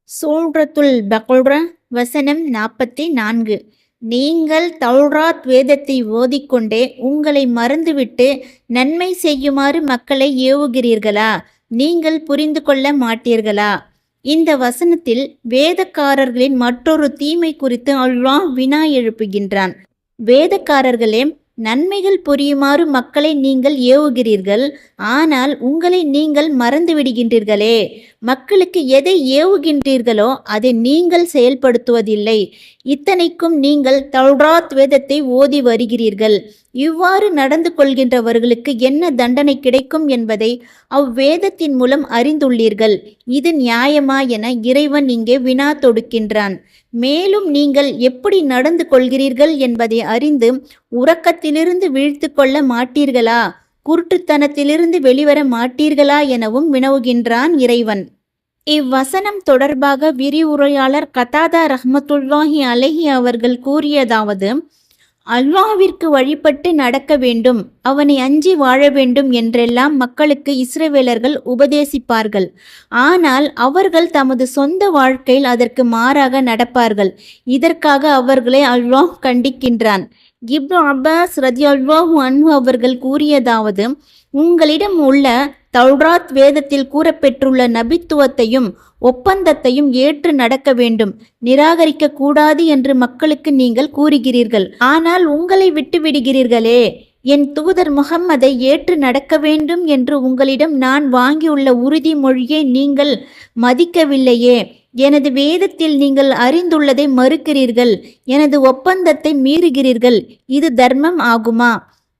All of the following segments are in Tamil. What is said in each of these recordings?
சூரத்துல் பக்ரா வசனம் 44. நீங்கள் தௌராத் வேதத்தை ஓதிக்கொண்டே உங்களை மறந்துவிட்டு நன்மை செய்யுமாறு மக்களை ஏவுகிறீர்களா? நீங்கள் புரிந்து கொள்ள மாட்டீர்களா? இந்த வசனத்தில் வேதக்காரர்களின் மற்றொரு தீமை குறித்து அல்லாஹ் வினா எழுப்புகின்றான். வேதக்காரர்களே, நன்மைகள் புரியுமாறு மக்களை நீங்கள் ஏவுகிறீர்கள், ஆனால் உங்களை நீங்கள் மறந்துவிடுகின்றீர்களே. மக்களுக்கு எதை ஏவுகின்றீர்களோ அதை நீங்கள் செயல்படுத்துவதில்லை. இத்தனைக்கும் நீங்கள் தௌராத் வேதத்தை ஓதி வருகிறீர்கள். இவ்வாறு நடந்து கொள்கின்றவர்களுக்கு என்ன தண்டனை கிடைக்கும் என்பதை அவ்வேதத்தின் மூலம் அறிந்துள்ளீர்கள். இது நியாயமா என இறைவன் இங்கே வினா தொடுக்கின்றான். மேலும் நீங்கள் எப்படி நடந்து கொள்கிறீர்கள் என்பதை அறிந்து உறக்கத்திலிருந்து வீழ்த்து கொள்ள மாட்டீர்களா? குருட்டுத்தனத்திலிருந்து வெளிவர மாட்டீர்களா எனவும் வினவுகின்றான் இறைவன். இவ்வசனம் தொடர்பாக விரிவுரையாளர் கதாதா ரஹ்மத்துல்லாஹி அலைஹி அவர்கள் கூறியதாவது: அல்லாஹ்விற்கு வழிபட்டு நடக்க வேண்டும், அவனை அஞ்சி வாழ வேண்டும் என்றெல்லாம் மக்களுக்கு இஸ்ரவேலர்கள் உபதேசிப்பார்கள். ஆனால் அவர்கள் தமது சொந்த வாழ்க்கையில் அதற்கு மாறாக நடப்பார்கள். இதற்காக அவர்களை அல்லாஹ் கண்டிக்கின்றான். இப்னு அப்பாஸ் ரலியல்லாஹு அன்ஹு அவர்கள் கூறியதாவது: உங்களிடம் உள்ள தௌராத் வேதத்தில் கூறப்பெற்றுள்ள நபித்துவத்தையும் ஒப்பந்தத்தையும் ஏற்று நடக்க வேண்டும், நிராகரிக்க கூடாது என்று மக்களுக்கு நீங்கள் கூறுகிறீர்கள். ஆனால் உங்களை விட்டுவிடுகிறீர்களே. என் தூதர் முஹம்மதை ஏற்று நடக்க வேண்டும் என்று உங்களிடம் நான் வாங்கியுள்ள உறுதிமொழியை நீங்கள் மதிக்கவில்லையே. எனது வேதத்தில் நீங்கள் அறிந்துள்ளதை மறுக்கிறீர்கள், எனது ஒப்பந்தத்தை மீறுகிறீர்கள். இது தர்மம் ஆகுமா?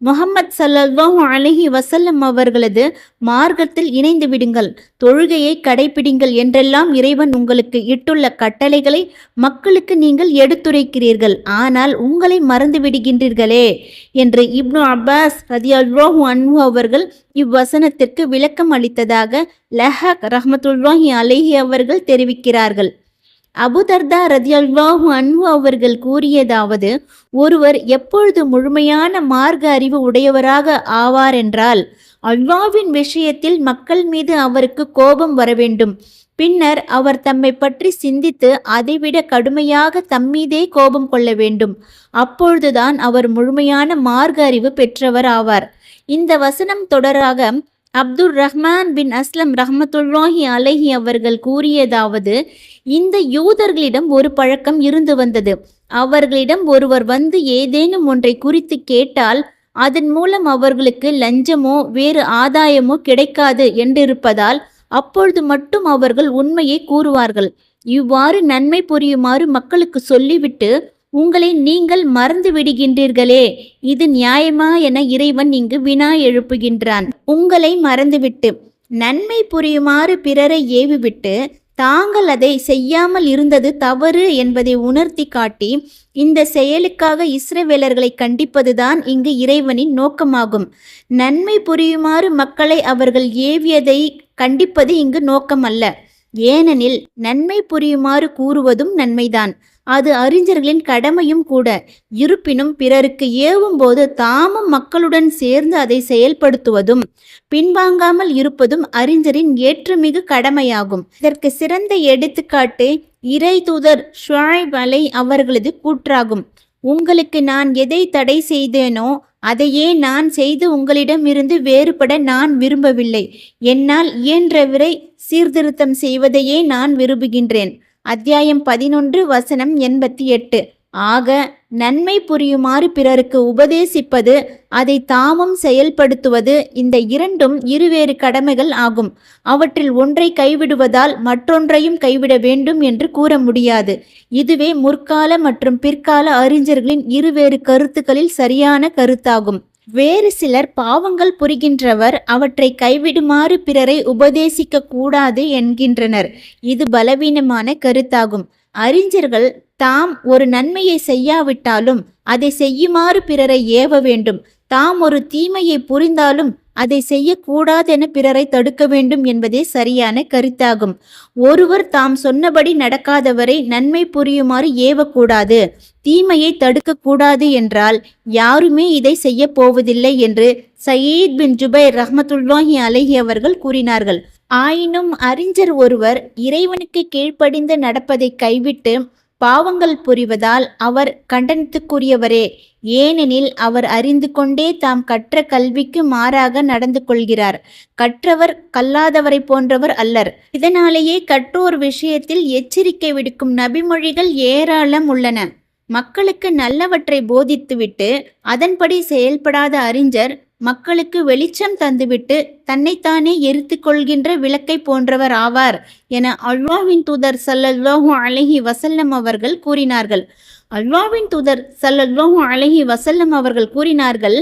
முஹம்மது ஸல்லல்லாஹு அலைஹி வஸல்லம் அவர்களது மார்க்கத்தில் இணைந்து விடுங்கள், தொழுகையை கடைபிடிங்கள் என்றெல்லாம் இறைவன் உங்களுக்கு இட்டுள்ள கட்டளைகளை மக்களுக்கு நீங்கள் எடுத்துரைக்கிறீர்கள், ஆனால் உங்களை மறந்து விடுகின்றீர்களே என்று இப்னு அப்பாஸ் ரலியல்லாஹு அன்ஹு அவர்கள் இவ்வசனத்திற்கு விளக்கம் அளித்ததாக லஹக் ரஹ்மத்துல்லாஹி அலைஹி அவர்கள் தெரிவிக்கிறார்கள். அபூதர்தா ரலியல்லாஹு அன்ஹு அவர்கள் கூறியதாவது: ஒருவர் எப்பொழுது முழுமையான மார்க்க அறிவு உடையவராக ஆவார் என்றால், அல்லாஹ்வின் விஷயத்தில் மக்கள் மீது அவருக்கு கோபம் வர வேண்டும். பின்னர் அவர் தம்மை பற்றி சிந்தித்து அதைவிட கடுமையாக தம்மீதே கோபம் கொள்ள வேண்டும். அப்பொழுதுதான் அவர் முழுமையான மார்க்க அறிவு பெற்றவர் ஆவார். இந்த வசனம் தொடராக அப்துர் ரஹ்மான் பின் அஸ்லம் ரஹ்மத்துல்லாஹி அலைஹி அவர்கள் கூறியதாவது: இந்த யூதர்களிடம் ஒரு பழக்கம் இருந்து வந்தது. அவர்களிடம் ஒருவர் வந்து ஏதேனும் ஒன்றை குறித்து கேட்டால் அதன் மூலம் அவர்களுக்கு லஞ்சமோ வேறு ஆதாயமோ கிடைக்காது என்றிருப்பதால் அப்பொழுது மட்டும் அவர்கள் உண்மையை கூறுவார்கள். இவ்வாறு நன்மை புரியுமாறு மக்களுக்கு சொல்லிவிட்டு உங்களை நீங்கள் மறந்து விடுகின்றீர்களே, இது நியாயமா என இறைவன் இங்கு வினா எழுப்புகின்றான். உங்களை மறந்துவிட்டு நன்மை புரியுமாறு பிறரை ஏவிவிட்டு தாங்கள் அதை செய்யாமல் இருந்தது தவறு என்பதை உணர்த்தி காட்டி இந்த செயலுக்காக இஸ்ரவேலர்களை கண்டிப்பதுதான் இங்கு இறைவனின் நோக்கமாகும். நன்மை புரியுமாறு மக்களை அவர்கள் ஏவியதை கண்டிப்பது இங்கு நோக்கமல்ல. ஏனெனில் நன்மை புரியுமாறு கூறுவதும் நன்மைதான், அது அறிஞர்களின் கடமையும் கூட. இருப்பினும் பிறருக்கு ஏவும் போது தாமும் மக்களுடன் சேர்ந்து அதை செயல்படுத்துவதும் பின்வாங்காமல் இருப்பதும் அறிஞரின் ஏற்றமிகு கடமையாகும். இதற்கு சிறந்த எடுத்துக்காட்டு இறை தூதர் ஷுஐப் அலை அவர்களது கூற்றாகும்: உங்களுக்கு நான் எதை தடை செய்தேனோ அதையே நான் செய்து உங்களிடமிருந்து வேறுபட நான் விரும்பவில்லை. என்னால் இயன்றவரை சீர்திருத்தம் செய்வதையே நான் விரும்புகின்றேன். அத்தியாயம் 11 வசனம் 88. ஆக நன்மை புரியுமாறு பிறருக்கு உபதேசிப்பது, அதை தாமும் செயல்படுத்துவது, இந்த இரண்டும் இருவேறு கடமைகள் ஆகும். அவற்றில் ஒன்றை கைவிடுவதால் மற்றொன்றையும் கைவிட வேண்டும் என்று கூற முடியாது. இதுவே முற்கால மற்றும் பிற்கால அறிஞர்களின் இருவேறு கருத்துக்களில் சரியான கருத்தாகும். வேறு சிலர் பாவங்கள் புரிகின்றவர் அவற்றை கைவிடுமாறு பிறரை உபதேசிக்க கூடாது என்கின்றனர். இது பலவீனமான கருத்தாகும். அறிஞர்கள் தாம் ஒரு நன்மையை செய்யாவிட்டாலும் அதை செய்யுமாறு பிறரை ஏவ வேண்டும். தாம் ஒரு தீமையை புரிந்தாலும் அதை செய்யக்கூடாதென பிறரை தடுக்க வேண்டும் என்பதே சரியான கருத்தாகும். ஒருவர் தாம் சொன்னபடி நடக்காதவரை நன்மை புரியுமாறு ஏவக்கூடாது, தீமையை தடுக்கக்கூடாது என்றால் யாருமே இதை செய்ய போவதில்லை என்று சயீத் பின் ஜுபைர் ரஹ்மத்துல்லாஹி அலைஹி அவர்கள் கூறினார்கள். ஆயினும் அறிஞர் ஒருவர் இறைவனுக்கு கீழ்ப்படிந்து நடப்பதை கைவிட்டு பாவங்கள் புரிவதால் அவர் கண்டனத்துக்குரியவரே. ஏனெனில் அவர் அறிந்து கொண்டே தாம் கற்ற கல்விக்கு மாறாக நடந்து கொள்கிறார். கற்றவர் கல்லாதவரை போன்றவர் அல்லர். இதனாலேயே கற்றோர் விஷயத்தில் எச்சரிக்கை விடுக்கும் நபிமொழிகள் ஏராளம் உள்ளன. மக்களுக்கு நல்லவற்றை போதித்துவிட்டு அதன்படி செயல்படாத அறிஞர் மக்களுக்கு வெளிச்சம் தந்துவிட்டு தன்னைத்தானே எரித்து கொள்கின்ற விளக்கை போன்றவர் ஆவார் என அல்லாஹ்வின் தூதர் ஸல்லல்லாஹு அலைஹி வஸல்லம் அவர்கள் கூறினார்கள். அல்லாஹ்வின் தூதர் ஸல்லல்லாஹு அலைஹி வஸல்லம் அவர்கள் கூறினார்கள்,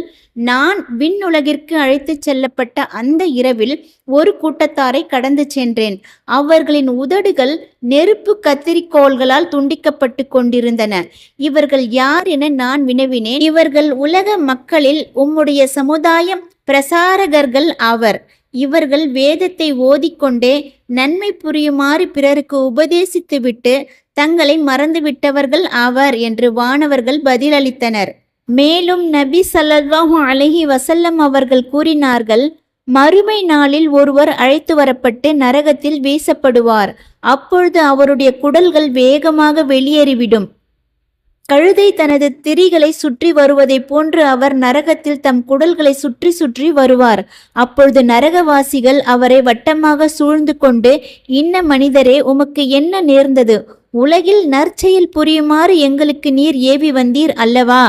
நான் விண்ணுலகிற்கு அழைத்துச் செல்லப்பட்ட அந்த இரவில் ஒரு கூட்டத்தாரை கடந்து சென்றேன். அவர்களின் உதடுகள் நெருப்பு கத்திரிக்கோள்களால் துண்டிக்கப்பட்டு கொண்டிருந்தன. இவர்கள் யார் என நான் வினவினேன். இவர்கள் உலக மக்களில் உம்முடைய சமுதாயம் பிரசாரகர்கள் ஆவர். இவர்கள் வேதத்தை ஓதிக்கொண்டே நன்மை புரியுமாறு பிறருக்கு உபதேசித்துவிட்டு தங்களை மறந்துவிட்டவர்கள் ஆவார் என்று வானவர்கள் பதிலளித்தனர். மேலும் நபி ஸல்லல்லாஹு அலைஹி வஸல்லம் அவர்கள் கூறினார்கள், மறுமை நாளில் ஒருவர் அழைத்து வரப்பட்டு நரகத்தில் வீசப்படுவார். அப்பொழுது அவருடைய குடல்கள் வேகமாக வெளியேறிவிடும். கழுதை தனது திரிகளை சுற்றி வருவதை போன்று அவர் நரகத்தில் தம் குடல்களை சுற்றி சுற்றி வருவார். அப்பொழுது நரகவாசிகள் அவரை வட்டமாக சூழ்ந்து கொண்டு, இன்ன மனிதரே, உமக்கு என்ன நேர்ந்தது? உலகில் நற்செயல் புரியுமாறு எங்களுக்கு நீர் ஏவி வந்தீர் அல்லவா?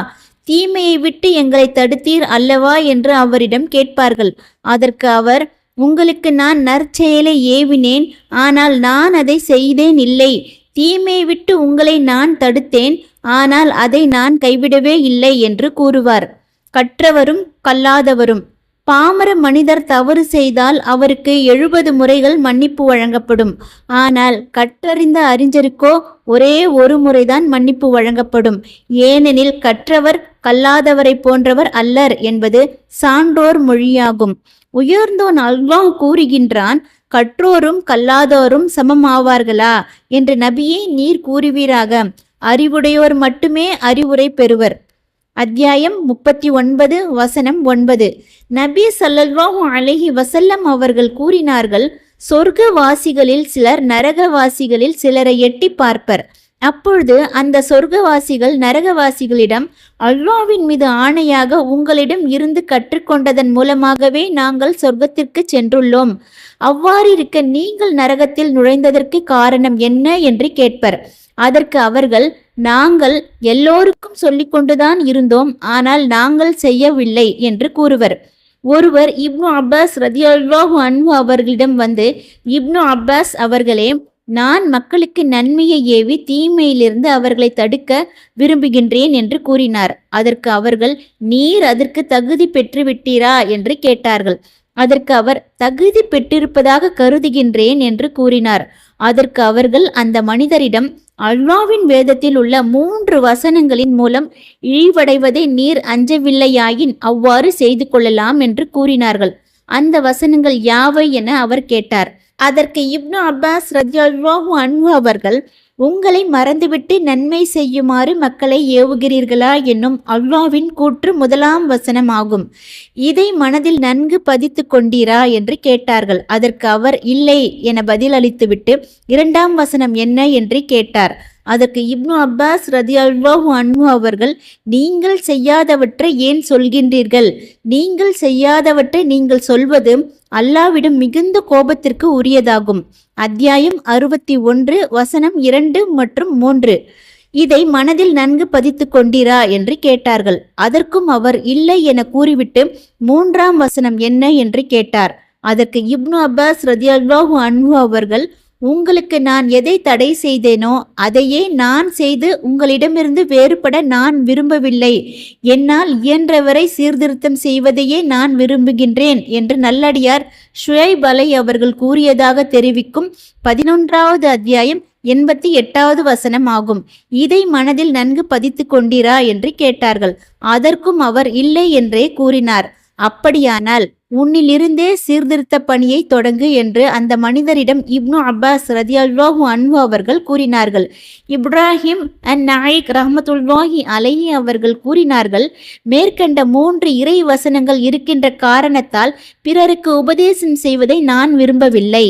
தீமையை விட்டு எங்களை தடுத்தீர் அல்லவா என்று அவரிடம் கேட்பார்கள். அதற்கு அவர், உங்களுக்கு நான் நற்செயலை ஏவினேன், ஆனால் நான் அதை செய்தேன் இல்லை. தீமையை விட்டு உங்களை நான் தடுத்தேன், ஆனால் அதை நான் கைவிடவே இல்லை என்று கூறுவார். கற்றவரும் கல்லாதவரும். பாமர மனிதர் தவறு செய்தால் அவருக்கு 70 முறைகள் மன்னிப்பு வழங்கப்படும். ஆனால் கற்றறிந்த அறிஞருக்கோ ஒரே ஒரு முறைதான் மன்னிப்பு வழங்கப்படும். ஏனெனில் கற்றவர் கல்லாதவரை போன்றவர் அல்லர் என்பது சான்றோர் மொழியாகும். உயர்ந்தோன் அல்லாஹ் கூறுகின்றான், கற்றோரும் கல்லாதோரும் சமமாவார்களா என்று நபியே நீர் கூறுவீராக. அறிவுடையோர் மட்டுமே அறிவுரை பெறுவர். அத்தியாயம் 39 வசனம் 9. நபி ஸல்லல்லாஹு அலைஹி வஸல்லம் அவர்கள் கூறினார்கள், சொர்க்கவாசிகளில் சிலர் நரகவாசிகளில் சிலரை எட்டி பார்ப்பர். அப்பொழுது அந்த சொர்க்கவாசிகள் நரகவாசிகளிடம், அல்லாஹ்வின் மீது ஆணையாக உங்களிடம் இருந்து கற்றுக்கொண்டதன் மூலமாகவே நாங்கள் சொர்க்கத்திற்கு சென்றுள்ளோம். அவ்வாறிருக்க நீங்கள் நரகத்தில் நுழைந்ததற்கு காரணம் என்ன என்று கேட்பர். அதற்கு அவர்கள், நாங்கள் எல்லோருக்கும் சொல்லிக் கொண்டுதான் இருந்தோம், ஆனால் நாங்கள் செய்யவில்லை என்று கூறுவர். ஒருவர் இப்னு அப்பாஸ் ரதியல்லாஹு அன்ஹு அவர்களிடம் வந்து, இப்னு அப்பாஸ் அவர்களே, நான் மக்களுக்கு நன்மையை ஏவி தீமையிலிருந்து அவர்களை தடுக்க விரும்புகின்றேன் என்று கூறினார். அதற்கு அவர்கள், நீர் அதற்கு தகுதி பெற்றுவிட்டீரா என்று கேட்டார்கள். அதற்கு அவர், தகுதி பெற்றிருப்பதாக கருதுகின்றேன் என்று கூறினார். அதற்கு அவர்கள் அந்த மனிதரிடம், அல்லாஹ்வின் வேதத்தில் உள்ள 3 வசனங்களின் மூலம் இழிவடைவதை நீர் அஞ்சவில்லையாயின் அவ்வாறு செய்து கொள்ளலாம் என்று கூறினார்கள். அந்த வசனங்கள் யாவை என அவர் கேட்டார். அதற்கு இப்னு அப்பாஸ் ரலியல்லாஹு அன்ஹு அவர்கள், உங்களை மறந்துவிட்டு நன்மை செய்யுமாறு மக்களை ஏவுகிறீர்களா என்னும் அல்லாஹ்வின் கூற்று 1ஆம் வசனம் ஆகும். இதை மனதில் நன்கு பதித்து கொண்டீரா என்று கேட்டார்கள். அதற்கு அவர், இல்லை என பதில் அளித்துவிட்டு 2ஆம் வசனம் என்ன என்று கேட்டார். அதற்கு இப்னு அப்பாஸ் ரலியல்லாஹு அன்ஹு அவர்கள், நீங்கள் செய்யாதவற்றை ஏன் சொல்கின்றீர்கள்? நீங்கள் செய்யாதவற்றை நீங்கள் சொல்வது அல்லாஹ்விடம் மிகுந்த கோபத்திற்கு உரியதாகும். அத்தியாயம் 61 வசனம் 2 மற்றும் 3. இதை மனதில் நன்கு பதித்து கொண்டீரா என்று கேட்டார்கள். அதற்கும் அவர் இல்லை என கூறிவிட்டு 3ஆம் வசனம் என்ன என்று கேட்டார். அதற்கு இப்னு அப்பாஸ் ரலியல்லாஹு அன்ஹு அவர்கள், உங்களுக்கு நான் எதை தடை செய்தேனோ அதையே நான் செய்து உங்களிடமிருந்து வேறுபட நான் விரும்பவில்லை. என்னால் இயன்றவரை சீர்திருத்தம் செய்வதையே நான் விரும்புகின்றேன் என்று நல்லடியார் ஷுஐப் அலை அவர்கள் கூறியதாக தெரிவிக்கும் 11வது அத்தியாயம் 88வது வசனம் ஆகும். இதை மனதில் நன்கு பதித்து கொண்டீரா என்று கேட்டார்கள். அதற்கும் அவர் இல்லை என்றே கூறினார். அப்படியானால் உன்னிலிருந்தே சீர்திருத்த பணியை தொடங்கு என்று அந்த மனிதரிடம் இப்னு அப்பாஸ் ரதியல்லாஹு அன்ஹு அவர்கள் கூறினார்கள். இப்ராஹிம் அந்நாயிக் ரஹ்மத்துல்லாஹி அலைஹி அவர்கள் கூறினார்கள், மேற்கண்ட 3 இறை வசனங்கள் இருக்கின்ற காரணத்தால் பிறருக்கு உபதேசம் செய்வதை நான் விரும்பவில்லை.